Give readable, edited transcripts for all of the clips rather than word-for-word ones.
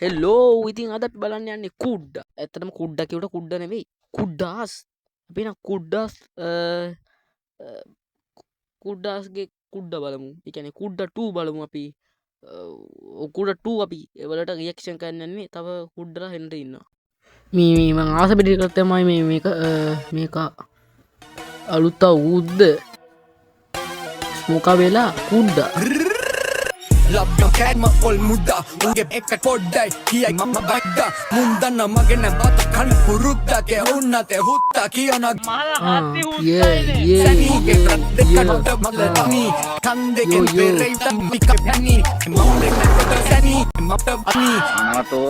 Hello ඉතින් අද අපි බලන්න යන්නේ කුඩ්ඩා. ඇත්තටම කුඩ්ඩා කියවට කුඩ්ඩා නෙවෙයි. කුඩ්ඩාස්. අපි නම් කුඩ්ඩාස් කුඩ්ඩාස්ගේ කුඩ්ඩා බලමු. ඒ කියන්නේ කුඩ්ඩා 2 බලමු අපි. කුඩ්ඩා 2 අපි ඒවලට රියැක්ෂන් කරන්න යන්නේ. තව කුඩ්ඩලා හෙන්න ඉන්නවා. මේ මම ආස පිටි කරලා තමයි මේක අලුත් අවුද්ද මොකා වෙලා කුඩ්ඩා Labda kärma ol mudda Unge ekka koddai Kiai mamma bagda Mundanna magena bata kan purutta Ke unna te hutta Kiana Sani ke pradde katta malani Kande ke pereita mika pani Mamre na sani Mamta ani Anato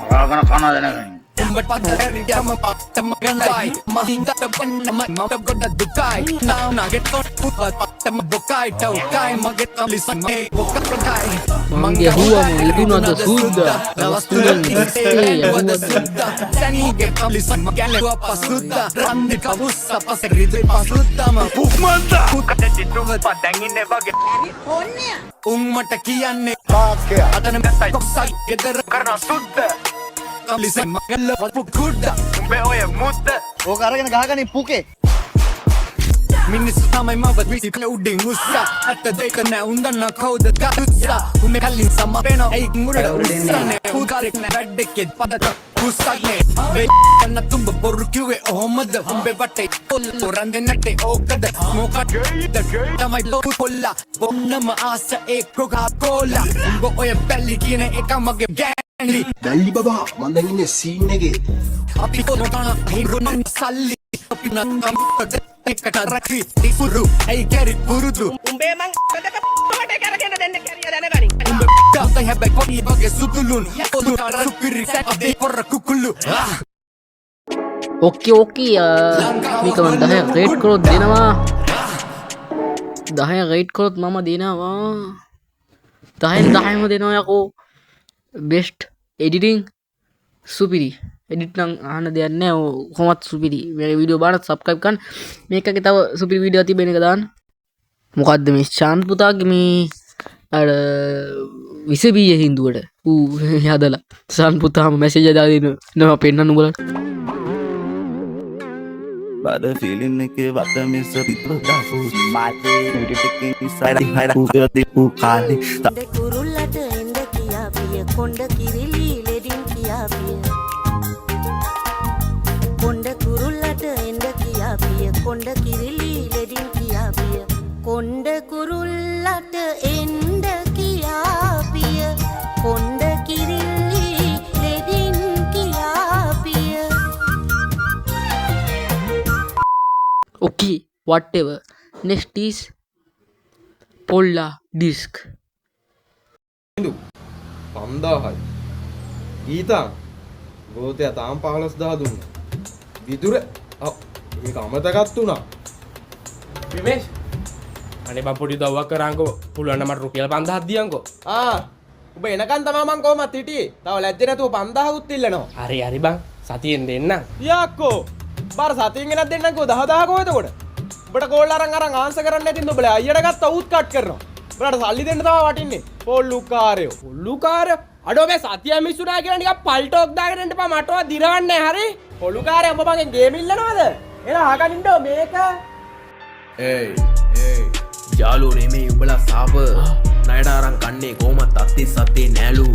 Maragana kana denagani Umbat padari yama patta magandai Mahinda tabanna mamta goda dukai Now na get on pupat patta mabokai Taukai maget lisan me boka pradai Mangya huwa mo itu nada suda Navastulan wada suda Sani get lisan magale ko pasuda Randi kabussa pasagridu pasuda ma Pukmanda Kukata ditruvat padanginne wage Onnya Ummata kiyanne Vaakya Adana metta koksa gedara karna sudda Lisan magala pukudda Umbe oya mutta ඕක අරගෙන ගහගනින් පුකේ Minissu tamai mavat visi clouding ussa Atta deika na undanna kauda katutsa Ume kallin sama peno ei murada ussane Ukarik na gaddekke padata ussagne Ve kanna tumba boru kiwe ohomada Umbe vatte pollo rande natte okada Moka da tamai lo polla Bonnama asa e Coca-Cola Umbo oya belly kine eka mage gangli දැල්ලි බබා මම දැන් ඉන්නේ scene එකේ Api kono hirunan salli Api nangam ekata rakri Tifuru ei kerit purudu උඹේ මං මට කරගෙන දෙන්න කැරිය දැනගනි. Umbe Kata hebek poni bage sutulun Olu kara supiri ade porra kukulu ඕකේ මේක මම 10 රේට් කරොත් දෙනවා 10 රේට් කරොත් මම දෙනවා 10න් 10ම දෙනවා යකෝ බෙස්ට් එඩිටිං සුපිරි එඩිට් නම් අහන්න දෙයක් නැහැ කොහොමත් සුපිරි මේ වීඩියෝ බලන්න සබ්ස්ක්‍රයිබ් කරන්න මේකගේ තව සුපිරි වීඩියෝ තිබෙන එක දාන්න මොකද්ද මේ ශාන්ත් පුතාගේ මේ අර විසබීය හින්දුවට ඌ හදලා ශාන්ත් පුතාම මැසේජ් එක දාලා දෙනවා පෙන්නන්න උඹලට But the feeling like a water miss a bit of that food. My day, we taking inside. I had a good day, who called it. කුරුල්ලට එන්න කියා පිය කොණ්ඩ කිරිලි ලෙඩින් කියා පිය කොණ්ඩ කුරුල්ලට එන්න කියා පිය කොණ්ඩ කිරිලි ලෙඩින් කියා පිය කොණ්ඩ කුරුල්ලට එන්න කියා පිය කොණ්ඩ කිරිලි ලෙඩින් කියා පිය okay whatever next is polla disc 5000යි ඊතන් ගෝතයා තාම 15000 දුන්නා විදුර මේක අමතකත් වුණා විමේෂ් අනේ මම පොඩි දව්වක් කරාන්කෝ පුළුවන් නම් මට රුපියල් 5000ක් දියන්කෝ උඹ එනකන් තමයි මං කොහමත් හිටියේ තව ලැජ්ජ නැතුව 5000කුත් ඉල්ලනවා හරි බං සතියෙන් දෙන්න යක්කෝ බාර සතියෙන් ගෙනත් දෙන්නම්කෝ 10000 කොහෙද කොට උඹට කෝල් අරන් ආන්සර් කරන්න නැතිනම් උඹලා අයියට ගත්ත උත් කට් කරනවා උඹලට සල්ලි දෙන්න තමයි වටින්නේ පොල්ලුකාරයෝ අඩෝ මේ සතිය මිස්සුනා කියලා නිකන් පල්ටෝක් දාගෙන ඉන්න එපා මටව දිරවන්නේ හරි පොල්ලුකාරයෝ උඹ මගෙන් ගේම් ඉල්ලනවද එන අහගෙන ඉන්නෝ මේක ඒයි යාළුවෝ නෙමේ උඹලා සාප ණයට අරන් කන්නේ කොහමත් අත්ති සත්තේ නෑලු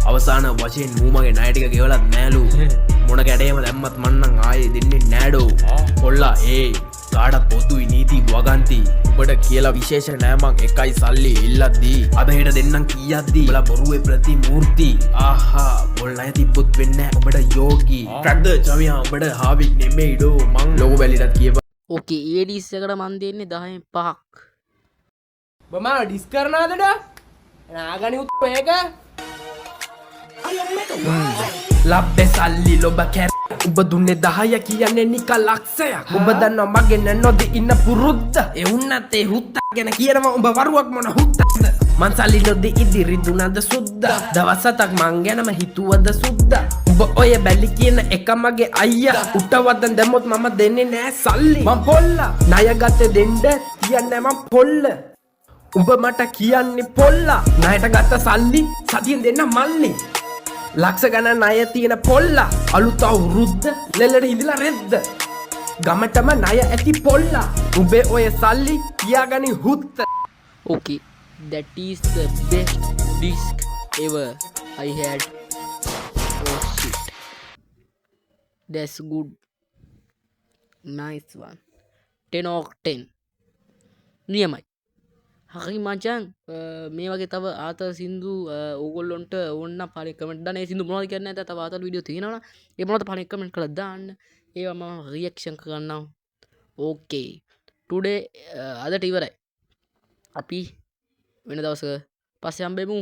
අවසාන වශයෙන් මූ මගේ ණය ටික ගෙවලත් නෑලු මොන කැඩේම දැම්මත් මන්නම් ආයේ දෙන්නේ නෑඩෝ පොල්ලා කාටත් පොතුයි නීති වගන්ති උඹට කියලා විශේෂ නෑ මං එකයි සල්ලි ඉල්ලද්දී අද හෙට දෙන්නම් කීයක්දී උඹලා බොරුවේ ප්‍රතිමූර්ති ආහා පොල් ණය තිබ්බොත් වෙන්නේ නෑ උඹට යෝගී ට්‍රැක්ද චමියා උඹට හාවික් නෙමෙයිඩෝ මං ලොකු බැලිටත් කියපන් ඕකේ ඒඩිස් එකට මන් දෙන්නේ 10න් 5ක් බම ඩිස් කරනාදඩ නාගනි උත් මේක ලබ්බේ සල්ලි ලොබ කැර උඹ දුන්නේ 10 කියන්නේ නික ලක්ෂයක් උඹ දන්නවා මගේ නැනොද ඉන්න පුරුද්ද ඒ උන්නත් ඒ හුත්තා ගැන කියනවා උඹ වරුවක් මොන හුත්තක්ද මං සල්ලි නොදී ඉදිරි දුනද සුද්දා දවස් 7ක් මං ගැනම හිතුවද සුද්දා උඹ ඔය බැලි කියන එක මගේ අයියා උටවදන් දැම්මොත් මම දෙන්නේ නෑ සල්ලි මං පොල්ලා ණය ගත්තේ දෙන්න තියන්නේ මං පොල්ල උඹ මට කියන්නේ පොල්ලා ණයට ගත්ත සල්ලි සතියෙන් දෙන්න මල්ලි ලක්ෂ ගණන් අය තියෙන පොල්ල අලුත් අවුරුද්ද ලෙල්ලට හිඳලා රෙද්ද ගමටම ණය ඇති පොල්ල උඹේ ඔය සල්ලි කියාගනි හුත්ත. Okay, that is the best disc ever I had. Oh shit, that's good, nice one. 10 of 10 නියමයි. හරි මචං, මේ වගේ තව ආතල් සින්දු ඕගොල්ලොන්ට ඕන්න පලි කමෙන්ට් දාන්න. ඒ සින්දු මොනවද කියන්නේ නැත්නම් තව ආතල් වීඩියෝ තියෙනවනම් ඒ මොනවද පලි කමෙන්ට් කරලා දාන්න. ඒවා මම රියැක්ෂන් කරන්නම්. ඕකේ, ටුඩේ අදට ඉවරයි. අපි වෙන දවසක පස්සේ හම්බෙමු.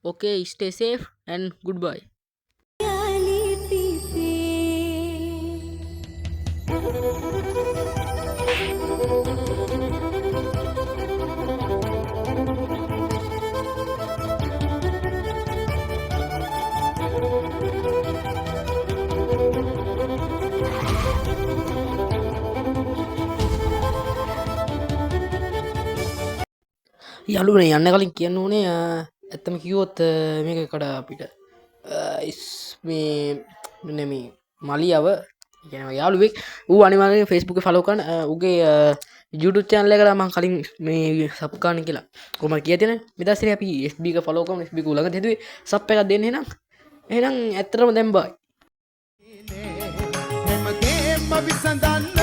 ඕකේ, stay safe and goodbye. යාළුවනේ යන්න කලින් කියන්න ඕනේ ඇත්තම කිව්වොත් මේක කඩ අපිට මේ මෙන්න මේ මලියව කියන යාළුවෙක් ඌ අනිවාර්යෙන් Facebook එකේ ෆලෝ කරන්න ඌගේ YouTube channel එකට මම කලින් මේ සබ් කරන්න කියලා කොහමද කියලා තියෙන මේ දැස්සේ අපි FB එක ෆලෝ කරමු FB එක ළඟට හදුවේ සබ් එකක් දෙන්න එහෙනම් ඇත්තටම දැන් බයි මෙම ගේම විසඳන්න